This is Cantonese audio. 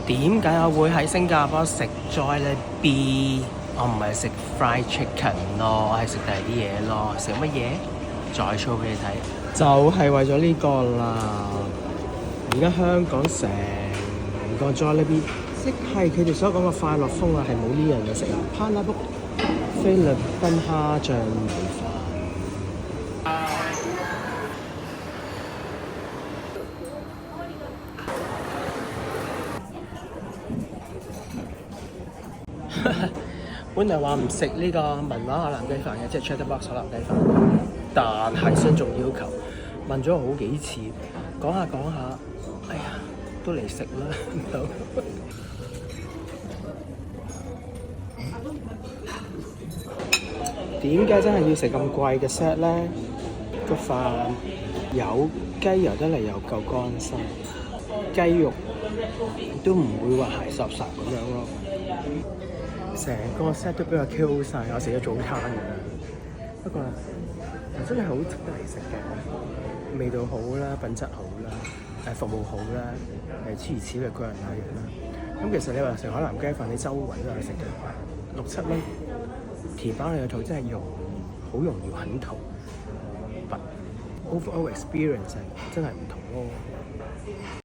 點解我會喺新加坡食 Jollibee？我唔係食 fried chicken 咯，我係食第二啲嘢咯。食乜嘢？再 show 俾你睇，就係為咗呢個啦。而家香港成個 Jollibee，即係佢哋所講嘅快樂風啊，係冇呢樣嘢食啊。Pineapple 菲律賓蝦醬米飯。本來話唔食呢個文華海南雞飯嘅，即係 Chatterbox 海南雞飯，但係雙重要求，問咗好幾次，講下講下，哎呀，都嚟食啦。點解真係要食咁貴嘅 set 咧？個飯有雞油得嚟又夠乾身，雞肉都唔會話鞋霎霎咁樣咯。成個 set 都俾我 Q 晒，我食咗早餐㗎啦。不過真係好值得嚟食嘅，味道好啦，品質好啦，服務好啦，諸如此類個人禮儀啦。咁其實你話食海南雞飯，你周圍都有食嘅，6-7蚊填飽你個肚，真係好容易很肚。But overall experience 真係唔同咯。